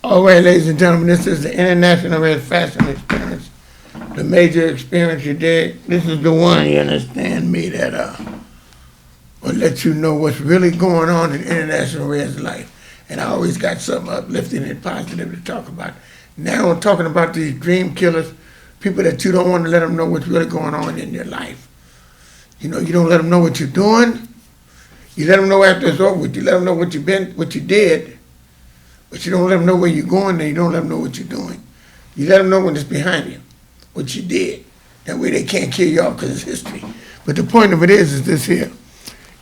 All right, ladies and gentlemen, this is the International Red Fashion Experience, the major experience you did. This is the one, you understand me, that will let you know what's really going on in International Red's life. And I always got something uplifting and positive to talk about. Now I'm talking about these dream killers, people that you don't want to let them know what's really going on in your life. You know, you don't let them know what you're doing. You let them know after it's over with. You let them know what you've been, what you did. But you don't let them know where you're going, and you don't let them know what you're doing. You let them know when it's behind you, what you did. That way they can't kill you off because it's history. But the point of it is this here.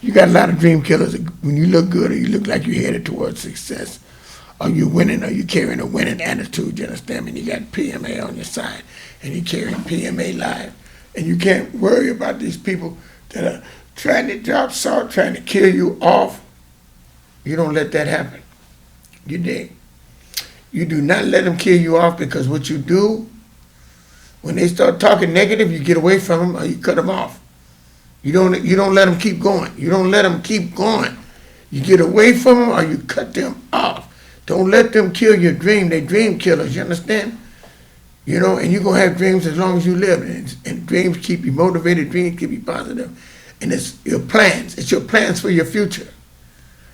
You got a lot of dream killers. When you look good or you look like you're headed towards success, or you're winning, or you're carrying a winning attitude, you understand me? And you got PMA on your side, and you're carrying PMA live. And you can't worry about these people that are trying to drop salt, trying to kill you off. You don't let that happen. You dig? You do not let them kill you off, because what you do, when they start talking negative, you get away from them or you cut them off. You don't let them keep going. You don't let them keep going. You get away from them or you cut them off. Don't let them kill your dream. They're dream killers, you understand? You know, and you're going to have dreams as long as you live. And dreams keep you motivated, dreams keep you positive. And it's your plans. It's your plans for your future.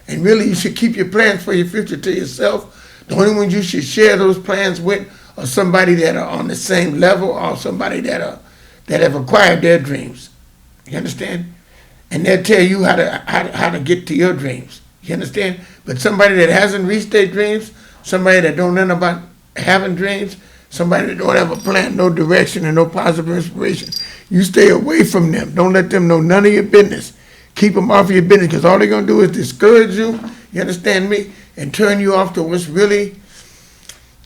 And really, you should keep your plans for your future to yourself. The only ones you should share those plans with are somebody that are on the same level, or somebody that have acquired their dreams. You understand? And they'll tell you how to get to your dreams. You understand? But somebody that hasn't reached their dreams, somebody that don't know about having dreams, somebody that don't have a plan, no direction, and no positive inspiration, you stay away from them. Don't let them know none of your business. Keep them off of your business, because all they're going to do is discourage you, you understand me, and turn you off to what's really,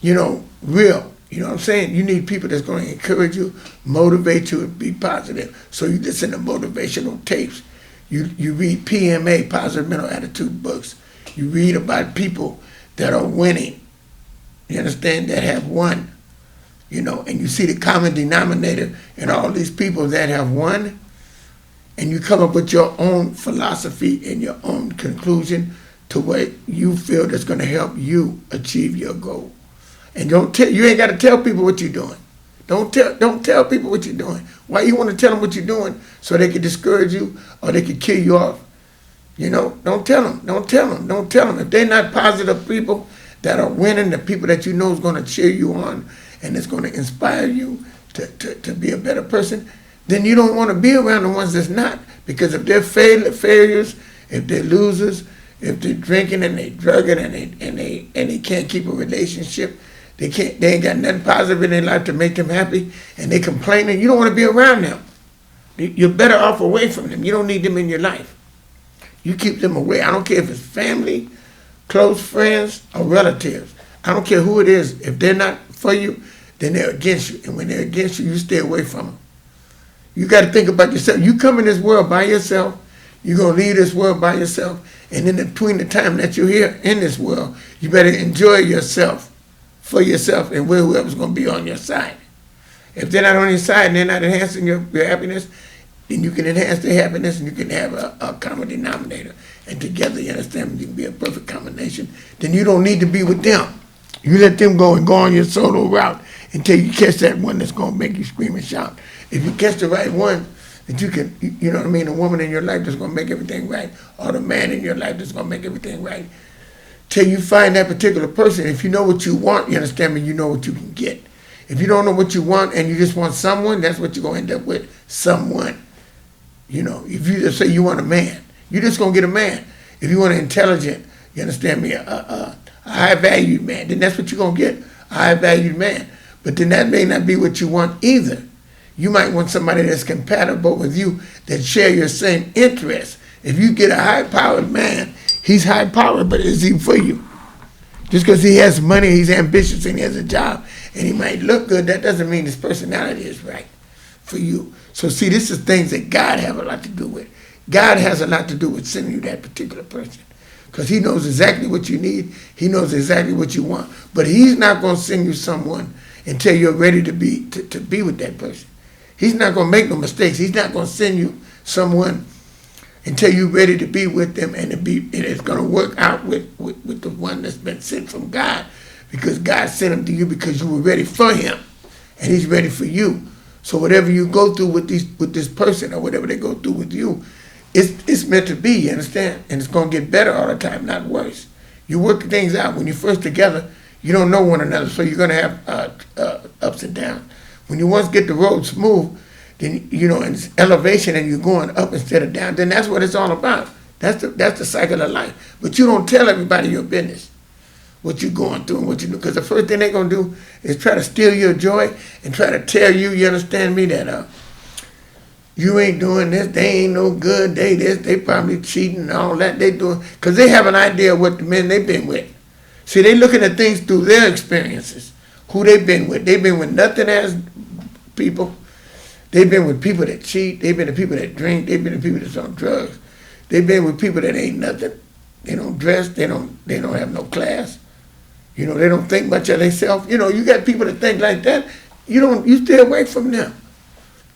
real. You know what I'm saying? You need people that's going to encourage you, motivate you, and be positive. So you listen to motivational tapes. You read PMA, Positive Mental Attitude books. You read about people that are winning, you understand, that have won, and you see the common denominator in all these people that have won. And you come up with your own philosophy and your own conclusion to what you feel that's going to help you achieve your goal. And you ain't got to tell people what you're doing. Don't tell people what you're doing. Why you want to tell them what you're doing? So they can discourage you or they can kill you off. Don't tell them. Don't tell them. If they're not positive people that are winning, the people that you know is going to cheer you on and it's going to inspire you to be a better person, then you don't want to be around the ones that's not. Because if they're failures, if they're losers, if they're drinking and they drugging and they can't keep a relationship, they ain't got nothing positive in their life to make them happy, and they complaining, you don't want to be around them. You're better off away from them. You don't need them in your life. You keep them away. I don't care if it's family, close friends, or relatives. I don't care who it is. If they're not for you, then they're against you. And when they're against you, you stay away from them. You got to think about yourself. You come in this world by yourself. You're going to leave this world by yourself. And in between the time that you're here in this world, you better enjoy yourself for yourself and whoever's going to be on your side. If they're not on your side and they're not enhancing your happiness, then you can enhance their happiness and you can have a common denominator. And together, you understand, you can be a perfect combination. Then you don't need to be with them. You let them go and go on your solo route until you catch that one that's going to make you scream and shout. If you catch the right one, that you can, you know what I mean, a woman in your life that's going to make everything right, or the man in your life that's going to make everything right, till you find that particular person. If you know what you want, you understand me, you know what you can get. If you don't know what you want and you just want someone, that's what you're going to end up with, someone. If you just say you want a man, you're just going to get a man. If you want an intelligent, you understand me, a high-valued man, then that's what you're going to get, a high-valued man. But then that may not be what you want either. You might want somebody that's compatible with you, that share your same interests. If you get a high-powered man, he's high-powered, but is he for you? Just because he has money, he's ambitious, and he has a job, and he might look good, that doesn't mean his personality is right for you. So see, this is things that God have a lot to do with. God has a lot to do with sending you that particular person, because he knows exactly what you need. He knows exactly what you want. But he's not going to send you someone until you're ready to be with that person. He's not going to make no mistakes. He's not going to send you someone until you're ready to be with them, and it's going to work out with the one that's been sent from God. because God sent him to you because you were ready for him, and he's ready for you. So whatever you go through with this person or whatever they go through with you, it's meant to be, you understand? And it's going to get better all the time, not worse. You work things out. When you're first together, you don't know one another, so you're going to have ups and downs. When you once get the road smooth, then, and it's elevation and you're going up instead of down, then that's what it's all about. That's the cycle of life. But you don't tell everybody your business, what you're going through and what you do. Because the first thing they're going to do is try to steal your joy and try to tell you, you understand me, that you ain't doing this, they ain't no good, they probably cheating and all that they doing. Because they have an idea of what the men they've been with. See, they looking at things through their experiences, who they've been with. They've been with nothing as people. They've been with people that cheat. They've been with people that drink. They've been with people that's on drugs. They've been with people that ain't nothing. They don't dress. They don't have no class. They don't think much of themselves. You got people that think like that. You stay away from them.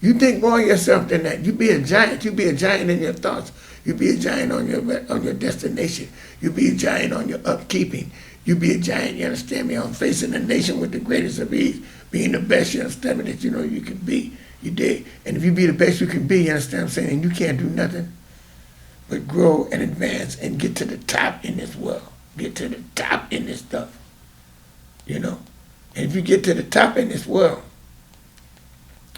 You think more of yourself than that. You be a giant. You be a giant in your thoughts. You be a giant on your destination. You be a giant on your upkeeping. You be a giant, you understand me, on facing the nation with the greatest of ease, being the best, you understand me, that you can be. You dig? And if you be the best you can be, you understand what I'm saying, and you can't do nothing but grow and advance and get to the top in this world. Get to the top in this stuff. And if you get to the top in this world,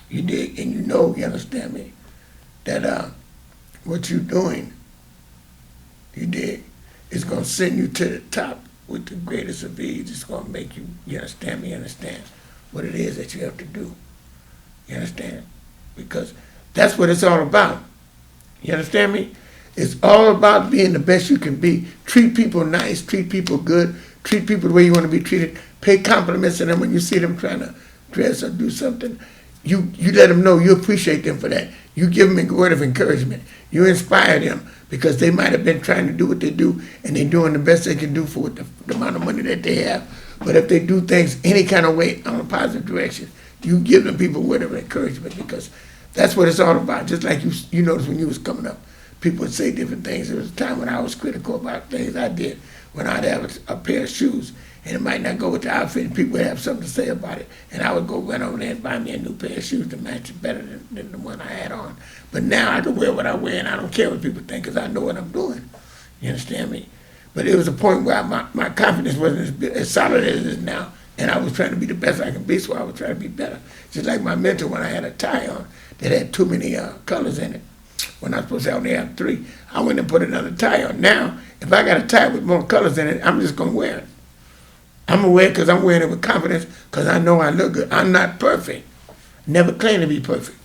you dig, and you understand me, that what you're doing, you dig, is going to send you to the top with the greatest of ease. It's going to make you, understand what it is that you have to do. You understand? Because that's what it's all about. You understand me? It's all about being the best you can be. Treat people nice, treat people good, treat people the way you want to be treated. Pay compliments to them when you see them trying to dress or do something. You let them know you appreciate them for that. You give them a word of encouragement. You inspire them because they might have been trying to do what they do and they're doing the best they can do for the amount of money that they have. But if they do things any kind of way on a positive direction, you give them people a word of encouragement because that's what it's all about. Just like you noticed when you was coming up, people would say different things. There was a time when I was critical about things I did when I'd have a pair of shoes and it might not go with the outfit and people would have something to say about it. And I would go run over there and buy me a new pair of shoes to match it better than the one I had on. But now I can wear what I wear and I don't care what people think because I know what I'm doing. You understand me? But it was a point where my confidence wasn't as solid as it is now. And I was trying to be the best I can be, so I was trying to be better. Just like my mentor, when I had a tie on that had too many colors in it, when I was supposed to only have 3, I went and put another tie on. Now, if I got a tie with more colors in it, I'm just going to wear it. I'm going to wear it because I'm wearing it with confidence because I know I look good. I'm not perfect. Never claim to be perfect.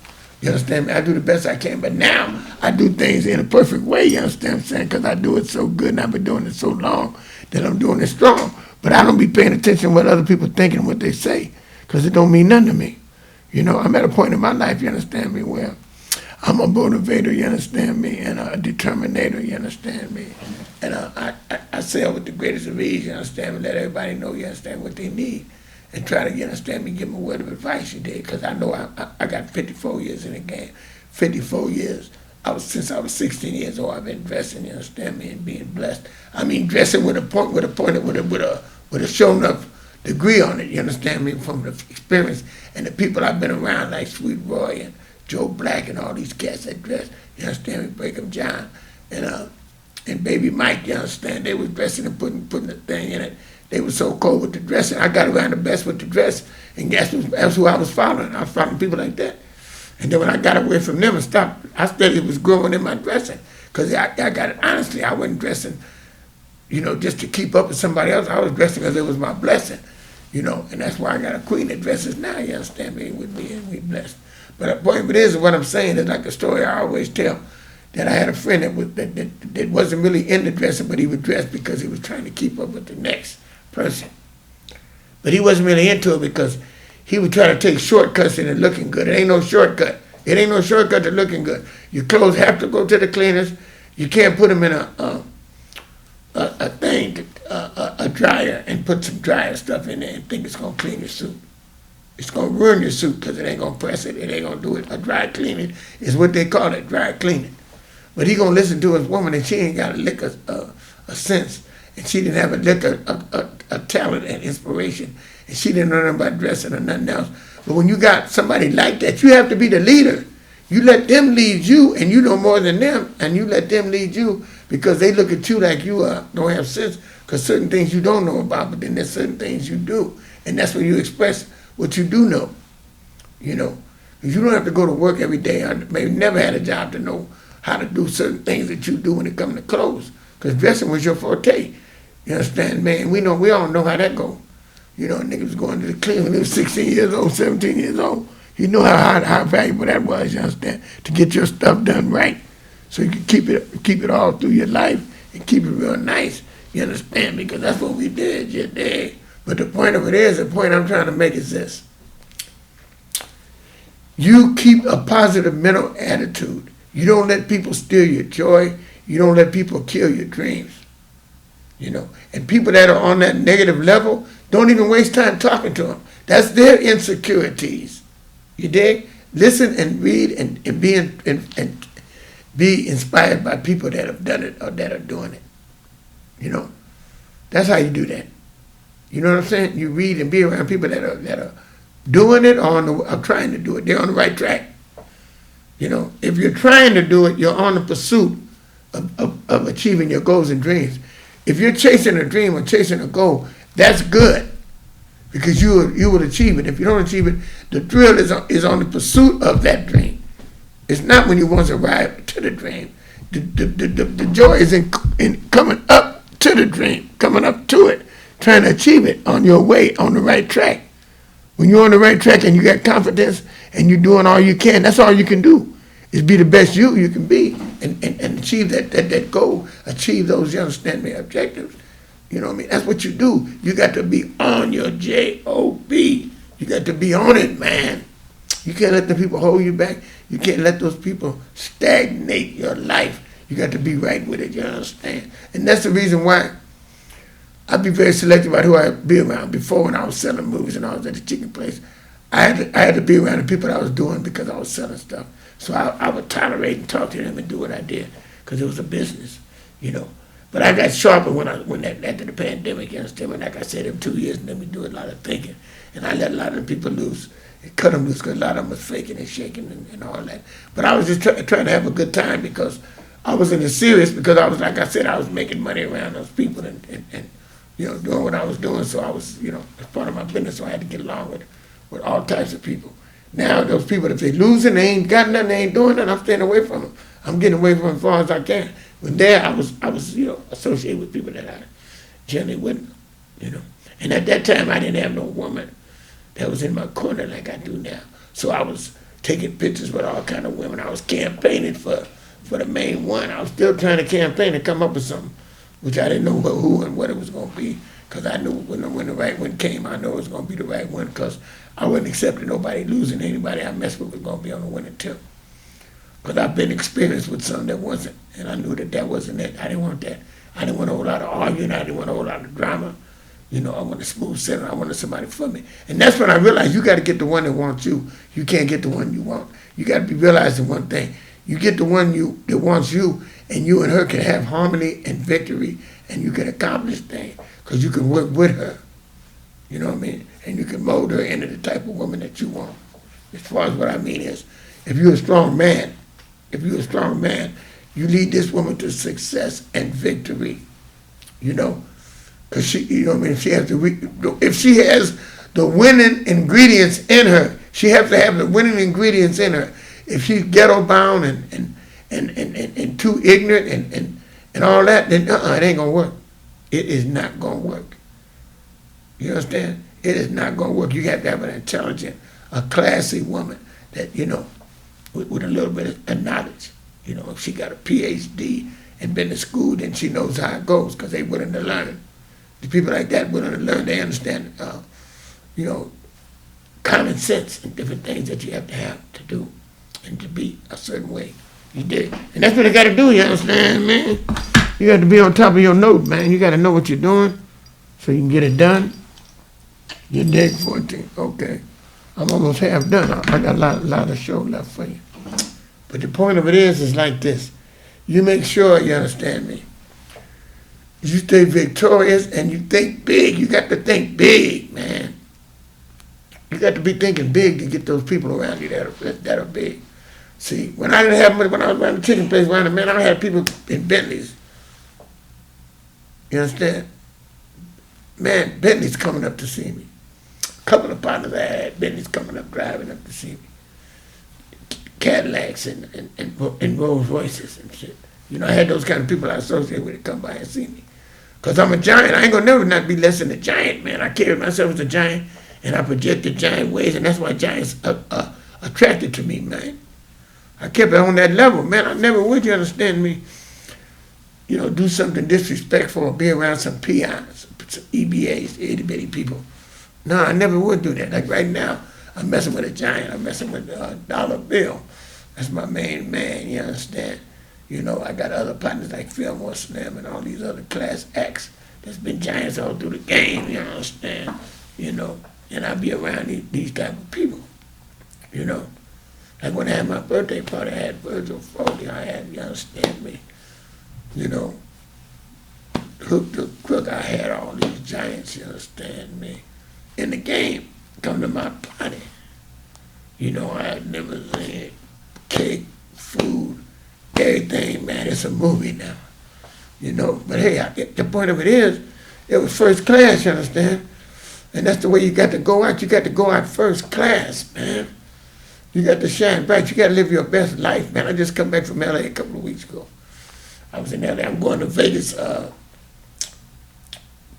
You understand me? I do the best I can, but now I do things in a perfect way, you understand what I'm saying? Because I do it so good and I've been doing it so long that I'm doing it strong. But I don't be paying attention to what other people think and what they say because it don't mean nothing to me. I'm at a point in my life, you understand me, where I'm a motivator, you understand me, and a determinator, you understand me. And I sell with the greatest of ease, you understand me, let everybody know, you understand, what they need. And try to, you understand me, give them a word of advice, you did, because I know I got 54 years in the game. 54 years. Since I was 16 years old, I've been dressing, you understand me, and being blessed. I mean, dressing with a show enough degree on it, you understand me, from the experience and the people I've been around, like Sweet Roy and Joe Black and all these cats that dress, you understand me, Brigham John and Baby Mike, you understand, they was dressing and putting the thing in it. They were so cold with the dressing. I got around the best with the dress, and that's who I was following. I was following people like that. And then when I got away from them and stopped, I steadily was growing in my dressing. Because I got it, honestly, I wasn't dressing, just to keep up with somebody else. I was dressing because it was my blessing, and that's why I got a queen that dresses now, you understand me, with me, and we blessed. But the point of it is, what I'm saying is like a story I always tell, that I had a friend that wasn't really into dressing, but he would dress because he was trying to keep up with the next person. But he wasn't really into it because he would try to take shortcuts in it looking good. It ain't no shortcut. It ain't no shortcut to looking good. Your clothes have to go to the cleaners. You can't put them in a dryer and put some dryer stuff in there and think it's going to clean your suit. It's going to ruin your suit because it ain't going to press it. It ain't going to do it. A dry cleaning is what they call it, dry cleaning. But he going to listen to his woman and she ain't got a lick of sense. and she didn't have a lick a talent and inspiration, and she didn't know nothing about dressing or nothing else. But when you got somebody like that, you have to be the leader. You let them lead you, and you know more than them, and you let them lead you because they look at you like you don't have sense, because certain things you don't know about, but then there's certain things you do. And that's when you express what you do know, you know. You don't have to go to work every day. I maybe never had a job to know how to do certain things that you do when it comes to clothes, because dressing was your forte. You understand, man? We all know how that goes. You know, niggas was going to the clinic when they was 16 years old, 17 years old. You know how valuable that was, you understand, to get your stuff done right. So you can keep it all through your life and keep it real nice, you understand, because that's what we did, you dig? But the point of it is, the point I'm trying to make is this. You keep a positive mental attitude. You don't let people steal your joy. You don't let people kill your dreams. You know, and people that are on that negative level, don't even waste time talking to them. That's their insecurities. You dig? Listen and read and be inspired by people that have done it or that are doing it. You know, that's how you do that. You know what I'm saying? You read and be around people that are doing it or are trying to do it. They're on the right track. You know, if you're trying to do it, you're on the pursuit of achieving your goals and dreams. If you're chasing a dream or chasing a goal, that's good, because you will achieve it. If you don't achieve it, the thrill is on the pursuit of that dream. It's not when you once arrive to the dream. The joy is in coming up to the dream, coming up to it, trying to achieve it on your way, on the right track. When you're on the right track and you got confidence and you're doing all you can, that's all you can do, is be the best you can be and achieve that goal, achieve those, you understand me, objectives. You know what I mean? That's what you do. You got to be on your J-O-B. You got to be on it, man. You can't let the people hold you back. You can't let those people stagnate your life. You got to be right with it, you understand? And that's the reason why I'd be very selective about who I'd be around. Before, when I was selling movies and I was at the chicken place, I had to be around the people that I was doing because I was selling stuff. So I would tolerate and talk to them and do what I did because it was a business, you know. But I got sharper after the pandemic, you understand? When, like I said, in 2 years, and let me do a lot of thinking. And I let a lot of the people loose and cut them loose because a lot of them was faking and shaking and all that. But I was just trying to have a good time because I was in the serious, because I was, like I said, I was making money around those people and you know, doing what I was doing. So I was, you know, it's part of my business, so I had to get along with all types of people. Now, those people, if they losing, they ain't got nothing, they ain't doing nothing, I'm staying away from them. I'm getting away from them as far as I can. When there, I was, you know, associated with people that I generally wouldn't, you know. And at that time, I didn't have no woman that was in my corner like I do now. So I was taking pictures with all kind of women. I was campaigning for the main one. I was still trying to campaign to come up with something, which I didn't know who and what it was going to be, because I knew when the right one came, I knew it was going to be the right one, because I wasn't accepting nobody losing. Anybody I messed with was going to be on the winning tip. Because I've been experienced with something that wasn't, and I knew that wasn't it. I didn't want that. I didn't want a whole lot of arguing. I didn't want a whole lot of drama. You know, I wanted smooth sailing. I wanted somebody for me. And that's when I realized you got to get the one that wants you. You can't get the one you want. You got to be realizing one thing. You get the one that wants you, and you and her can have harmony and victory, and you can accomplish things because you can work with her. You know what I mean? And you can mold her into the type of woman that you want. As far as what I mean is, if you're a strong man, you lead this woman to success and victory. You know, because she, you know what I mean. If she has the winning ingredients in her, she has to have the winning ingredients in her. If she's ghetto bound and too ignorant and all that, then it ain't gonna work. It is not gonna work. You understand? It is not gonna work. You have to have an intelligent, a classy woman that, you know, with a little bit of knowledge. You know, if she got a PhD and been to school, then she knows how it goes because they willing to learn. The people like that willing to learn, they understand, you know, common sense and different things that you have to do and to be a certain way. You dig? And that's what they got to do, you understand, man? You got to be on top of your note, man. You got to know what you're doing so you can get it done. You dig, 14? Okay. I'm almost half done. I got a lot of show left for you. But the point of it is like this. You make sure, you understand me, You stay victorious and you think big. You got to think big, man. You got to be thinking big to get those people around you that are big. See, when I didn't have money, when I was running the chicken place around the man, I had people in Bentleys. You understand? Man, Bentley's coming up to see me. A couple of partners I had, Bentley's coming up, driving up to see me. Cadillacs and Rolls Royces and shit. You know, I had those kind of people I associate with to come by and see me. Because I'm a giant. I ain't going to never not be less than a giant, man. I carry myself as a giant, and I projected giant ways, and that's why giants are attracted to me, man. I kept it on that level, man. I never would, you understand me, you know, do something disrespectful or be around some peons, some EBAs, itty-bitty people. No, I never would do that. Like right now, I'm messing with a giant. I'm messing with a dollar bill. That's my main man, you understand? You know, I got other partners like Fillmore Slim and all these other class acts that's been giants all through the game, you understand? You know, and I be around these type of people, you know. Like when I had my birthday party, I had Virgil Foley, I had, you understand me? You know, Hook the Crook, I had all these giants, you understand me? In the game, come to my party. You know, I had limousine, cake, food, everything, man. It's a movie now. You know, but hey, the point of it is, it was first class, you understand? And that's the way you got to go out. You got to go out first class, man. You got to shine bright. You got to live your best life, man. I just come back from LA a couple of weeks ago. I was in LA. I'm going to Vegas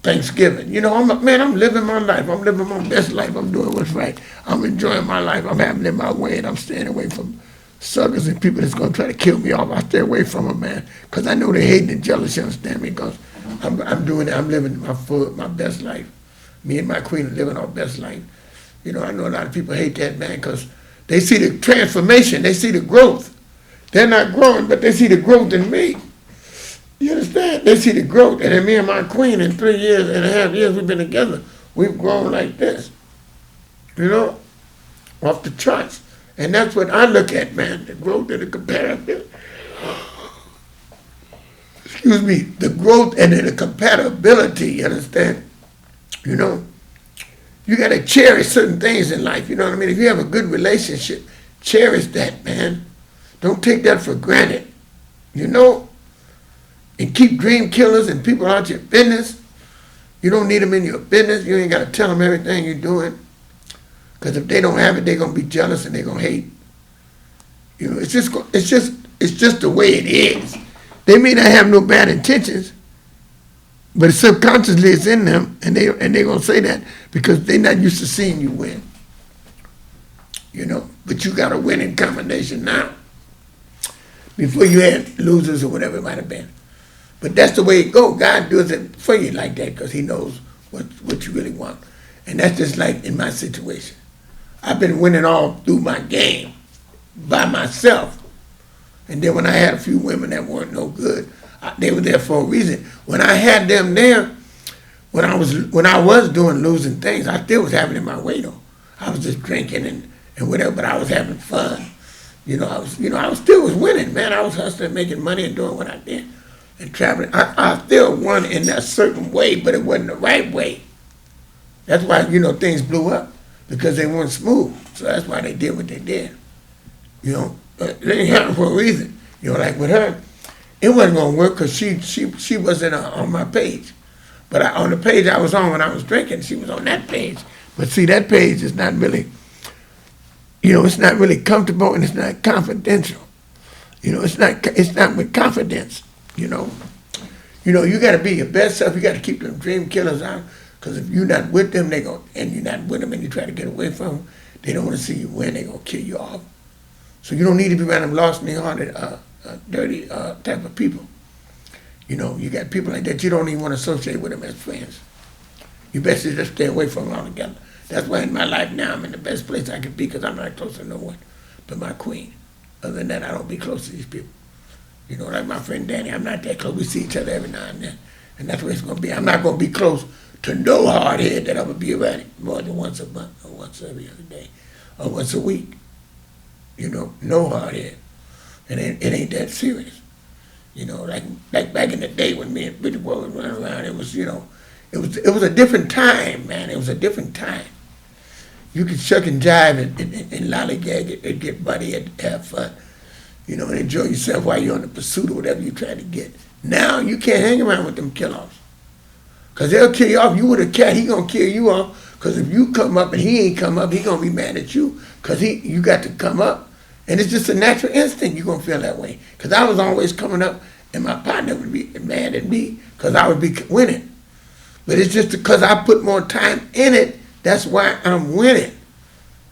Thanksgiving. You know, I'm living my life. I'm living my best life. I'm doing what's right. I'm enjoying my life. I'm having it my way, and I'm staying away from suckers and people that's going to try to kill me off. I stay away from them, man, because I know they're hating and jealous, you understand me, because I'm doing it. I'm living my best life. Me and my queen are living our best life. You know, I know a lot of people hate that, man, because they see the transformation. They see the growth. They're not growing, but they see the growth in me. You understand? They see the growth. And then me and my queen, in 3.5 years we've been together, we've grown like this. You know? Off the charts. And that's what I look at, man, the growth and the compatibility. Excuse me, the growth and the compatibility, you understand? You know? You got to cherish certain things in life, you know what I mean? If you have a good relationship, cherish that, man. Don't take that for granted, you know? And keep dream killers and people out your business. You don't need them in your business. You ain't got to tell them everything you're doing. Because if they don't have it, they're going to be jealous and they're going to hate. You know, it's just the way it is. They may not have no bad intentions, but subconsciously it's in them, and they're going to say that because they're not used to seeing you win. You know, but you got a winning combination now. Before you had losers or whatever it might have been. But that's the way it goes. God does it for you like that because he knows what you really want. And that's just like in my situation. I've been winning all through my game by myself. And then when I had a few women that weren't no good, they were there for a reason. When I had them there, when I was doing losing things, I still was having it my way though. I was just drinking and whatever, but I was having fun. I was still winning, man. I was hustling, making money and doing what I did and traveling. I still won in a certain way, but it wasn't the right way. That's why, things blew up because they weren't smooth. So that's why they did what they did. It didn't happen for a reason. Like with her, it wasn't going to work because she wasn't on my page. But on the page I was on when I was drinking, she was on that page. But see, that page is not really, it's not really comfortable and it's not confidential. It's not with confidence, You got to be your best self. You got to keep them dream killers out. Because if you're not with them, and you're not with them and you try to get away from them, they don't want to see you win. They're going to kill you off. So you don't need to be around them lost and hearted, dirty type of people. You got people like that. You don't even want to associate with them as friends. You best to just stay away from them altogether. That's why in my life now I'm in the best place I can be because I'm not close to no one but my queen. Other than that, I don't be close to these people. Like my friend Danny, I'm not that close. We see each other every now and then. And that's what it's going to be. I'm not going to be close to no hardhead that I would be around it more than once a month or once every other day or once a week. No hardhead. It ain't that serious. Like back in the day when me and Bitty Boy would run around, it was, it was a different time, man. It was a different time. You could shuck and jive and lollygag and get buddy and have fun, and enjoy yourself while you're on the pursuit of whatever you're trying to get. Now you can't hang around with them kill-offs. Because they'll kill you off. You with a cat, he going to kill you off. Because if you come up and he ain't come up, he going to be mad at you. Because you got to come up. And it's just a natural instinct you're going to feel that way. Because I was always coming up and my partner would be mad at me because I would be winning. But it's just because I put more time in it, that's why I'm winning.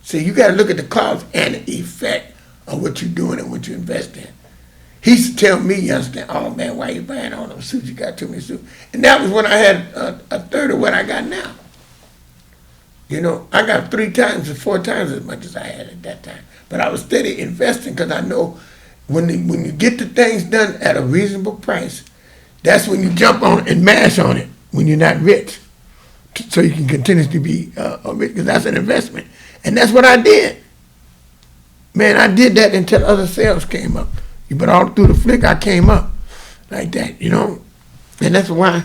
So you got to look at the cause and the effect of what you're doing and what you invest in. He used to tell me, you understand, oh man, why you buying all those suits? You got too many suits. And that was when I had a third of what I got now. I got 3 times or 4 times as much as I had at that time. But I was steady investing because I know when you get the things done at a reasonable price, that's when you jump on it and mash on it when you're not rich. So you can continuously be rich, because that's an investment. And that's what I did. Man, I did that until other sales came up. But all through the flick, I came up like that, And that's why,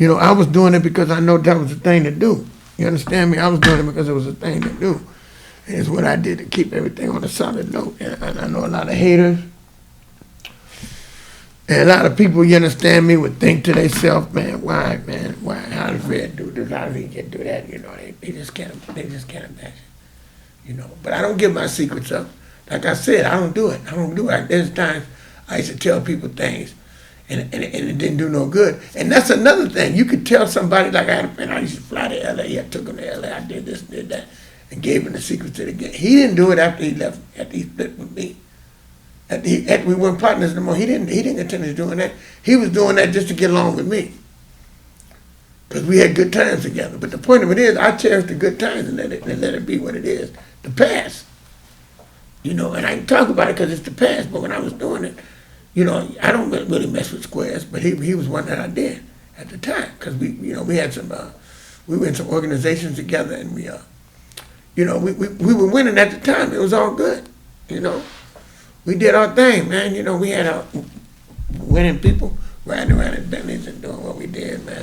I was doing it because I know that was the thing to do. You understand me? I was doing it because it was a thing to do. And it's what I did to keep everything on a solid note. And I know a lot of haters. And a lot of people, you understand me, would think to themselves, man? Why? How does Red do this? How does he get do that? They just can't imagine. But I don't give my secrets up. Like I said, I don't do it. There's times I used to tell people things, and it didn't do no good. And that's another thing. You could tell somebody, like I had a friend, I used to fly to L.A., I took him to L.A., I did this, did that, and gave him the secrets to the game. He didn't do it after he left, after he split with me. After we weren't partners no more, he didn't continue doing that. He was doing that just to get along with me. Because we had good times together. But the point of it is, I cherish the good times and let it be what it is. The past. And I can talk about it because it's the past, but when I was doing it, I don't really mess with squares, but he was one that I did at the time, because we had some, we were in some organizations together, and we were winning at the time. It was all good, We did our thing, man. We had our winning people riding around in Bentleys and doing what we did, man,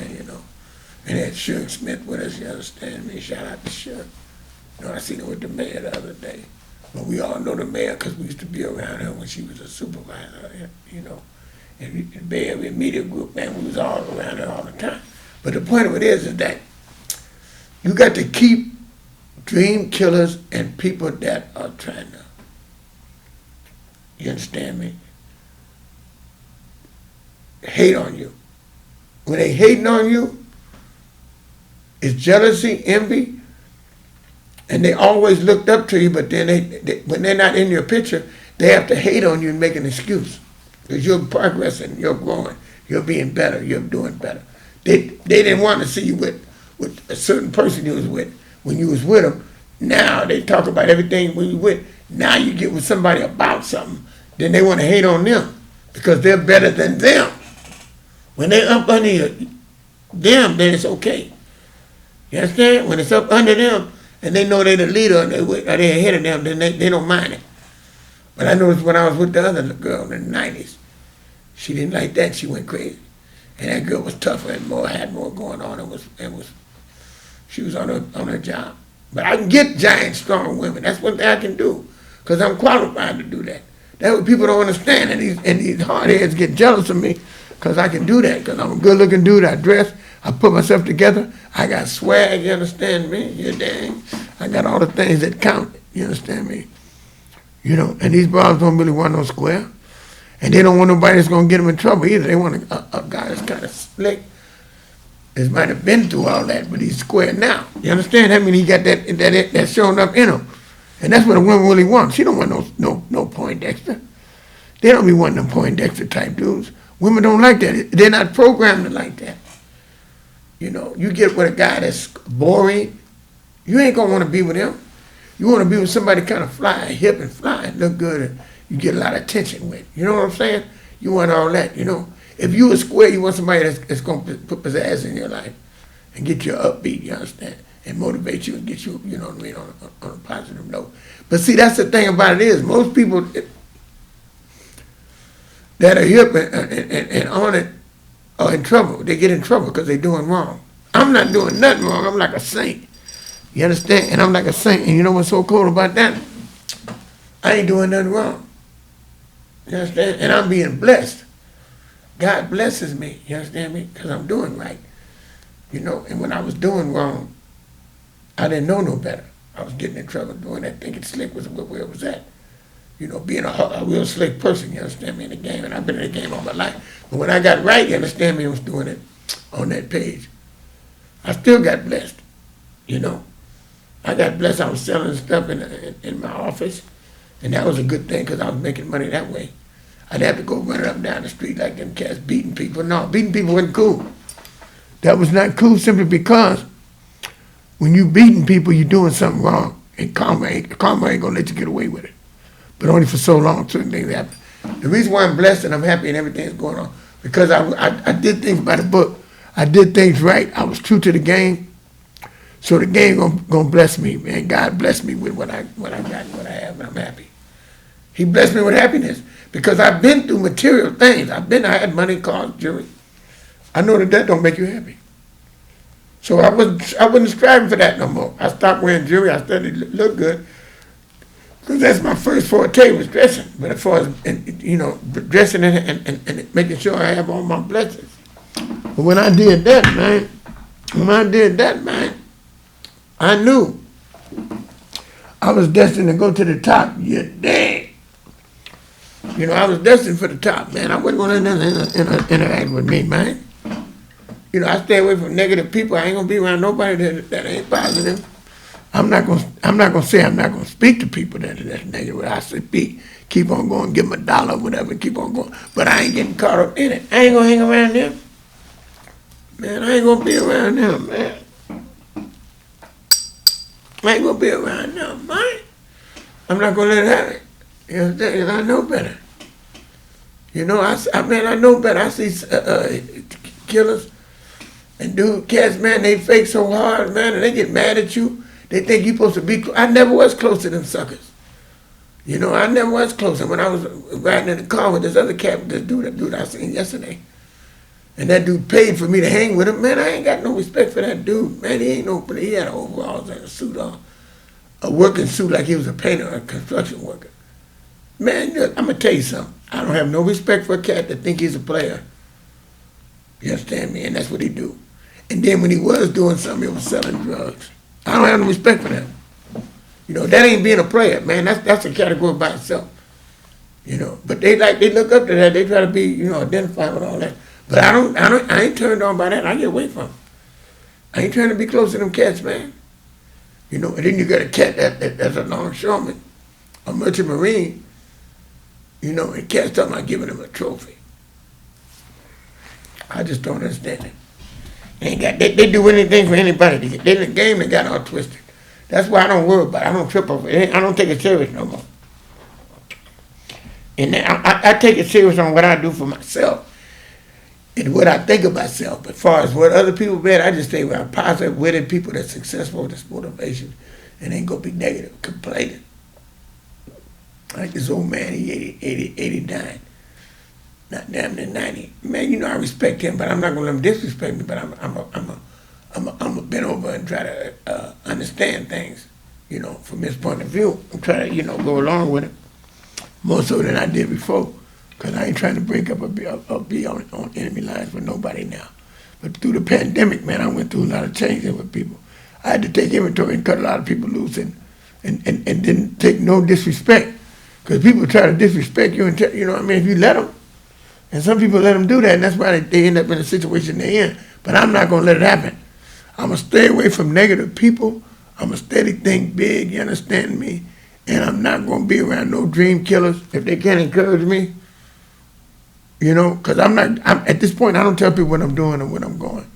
And had Shug Smith with us, you understand me? Shout out to Shug. I seen her with the mayor the other day. But we all know the mayor because we used to be around her when she was a supervisor, And the Bay Area Media Group, man, we was all around her all the time. But the point of it is that you got to keep dream killers and people that are trying to, you understand me, hate on you. When they hating on you, it's jealousy, envy, and they always looked up to you, but then they when they're not in your picture, they have to hate on you and make an excuse. Because you're progressing, you're growing, you're being better, you're doing better. They didn't want to see you with a certain person you was with when you was with them. Now they talk about everything when you with. Now you get with somebody about something, then they want to hate on them because they're better than them. When they're up under them, then it's okay. You understand? When it's up under them, and they know they're the leader, or they're ahead of them, then they don't mind it. But I noticed when I was with the other girl in the 90s, she didn't like that. She went crazy. And that girl was tougher and had more going on, she was on her job. But I can get giant, strong women. That's one thing I can do, because I'm qualified to do that. That's what people don't understand, and these hardheads get jealous of me, because I can do that, because I'm a good-looking dude. I dress, I put myself together, I got swag, you understand me? You dang. I got all the things that count, you understand me? And these brothers don't really want no square. And they don't want nobody that's going to get them in trouble either. They want a guy that's kind of slick, that might have been through all that, but he's square now. You understand? That means he got that showing up in him. And that's what a woman really wants. She don't want no Poindexter. They don't be wanting them Poindexter type dudes. Women don't like that. They're not programmed to like that. You get with a guy that's boring, you ain't going to want to be with him. You want to be with somebody kind of fly, hip and fly, and look good, and you get a lot of attention with. You know what I'm saying? You want all that, If you a square, you want somebody that's going to put pizzazz in your life and get you upbeat, you understand, and motivate you and get you, you know what I mean, on a positive note. But see, that's the thing about it is, most people, that are hip and on it are in trouble. They get in trouble because they're doing wrong. I'm not doing nothing wrong. I'm like a saint. You understand? And I'm like a saint. And you know what's so cool about that? I ain't doing nothing wrong. You understand? And I'm being blessed. God blesses me. You understand me? Because I'm doing right. You know, and when I was doing wrong, I didn't know no better. I was getting in trouble doing that, thinking slick was where it was at. You know, being a real slick person, you understand me, in the game. And I've been in the game all my life. But when I got right, you understand me, I was doing it on that page. I still got blessed, you know. I got blessed. I was selling stuff in my office. And that was a good thing because I was making money that way. I'd have to go running up and down the street like them cats beating people. No, beating people wasn't cool. That was not cool simply because when you beating people, you're doing something wrong. And karma ain't going to let you get away with it. But only for so long, certain things happen. The reason why I'm blessed and I'm happy and everything's going on, because I did things by the book. I did things right. I was true to the game. So the game gonna bless me, man. God bless me with what I got and what I have, and I'm happy. He blessed me with happiness because I've been through material things. I had money, cars, jewelry. I know that don't make you happy. So I wasn't striving for that no more. I stopped wearing jewelry. I started to look good because that's my first forte was dressing. But as far as dressing and making sure I have all my blessings. But when I did that, man, I knew I was destined to go to the top. Yeah, dang. You know, I was destined for the top, man. I wasn't going to interact with me, man. You know, I stay away from negative people. I ain't gonna be around nobody that ain't positive. I'm not gonna say I'm not gonna speak to people that's negative. I say keep on going, give them $1 or whatever, keep on going. But I ain't getting caught up in it. I ain't gonna hang around them. Man, I ain't gonna be around them, man. I ain't gonna be around them, man. I'm not gonna let it happen. You know what I'm saying? I know better. You know, I know better. I see killers and cats, man, they fake so hard, man, and they get mad at you. They think you're supposed to be close. I never was close to them suckers. You know, I never was close. And when I was riding in the car with this other cat, this dude I seen yesterday, and that dude paid for me to hang with him, man, I ain't got no respect for that dude. Man, he had overalls and a suit on, a working suit like he was a painter or a construction worker. Man, look, I'm going to tell you something. I don't have no respect for a cat that think he's a player. You understand me? And that's what he do. And then when he was doing something, he was selling drugs. I don't have no respect for that. You know, that ain't being a player, man. That's a category by itself. You know, but they look up to that. They try to be, identified with all that. But I ain't turned on by that. I get away from them. I ain't trying to be close to them cats, man. You know, and then you got a cat that's a longshoreman, a merchant marine, and cats talking about giving him a trophy. I just don't understand it. They do anything for anybody. They in the game, they got all twisted. That's why I don't worry about it. I don't trip over it. I don't take it serious no more. And I take it serious on what I do for myself and what I think of myself. But as far as what other people bad, I just stay around positive, witty people that's successful, that's motivation, and ain't gonna be negative, complaining. Like this old man, he 89. Not damn near 90. Man, I respect him, but I'm not gonna let him disrespect me. But I'm a bend over and try to understand things, from his point of view. I'm trying to, go along with it more so than I did before, because I ain't trying to break up or be on enemy lines with nobody now. But through the pandemic, man, I went through a lot of changes with people. I had to take inventory and cut a lot of people loose and didn't take no disrespect, because people try to disrespect you and if you let them. And some people let them do that, and that's why they end up in the situation they're in. But I'm not going to let it happen. I'm going to stay away from negative people. I'm going to steady think big, you understand me? And I'm not going to be around no dream killers if they can't encourage me. Because I'm at this point, I don't tell people what I'm doing or where I'm going.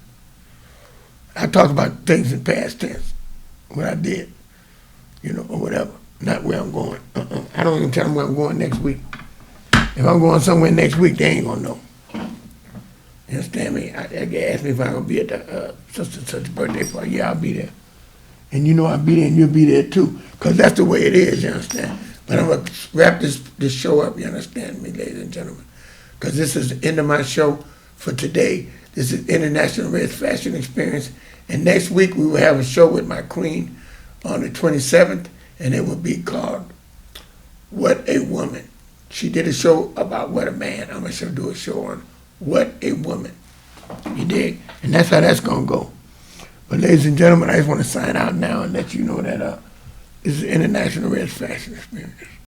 I talk about things in past tense, what I did, or whatever, not where I'm going. I don't even tell them where I'm going next week. If I'm going somewhere next week, they ain't gonna know. You understand me? They ask me if I'm gonna be at the such and such birthday party. Yeah, I'll be there. And I'll be there and you'll be there too. Because that's the way it is, you understand? But I'm gonna wrap this show up, you understand me, ladies and gentlemen? because this is the end of my show for today. This is International Reds Fashion Experience. And next week we will have a show with my queen on the 27th, and it will be called What a Woman. She did a show about What a Man. I'm going to do a show on What a Woman. You dig? And that's how that's going to go. But ladies and gentlemen, I just want to sign out now and let you know that this is International Reds Fashion Experience.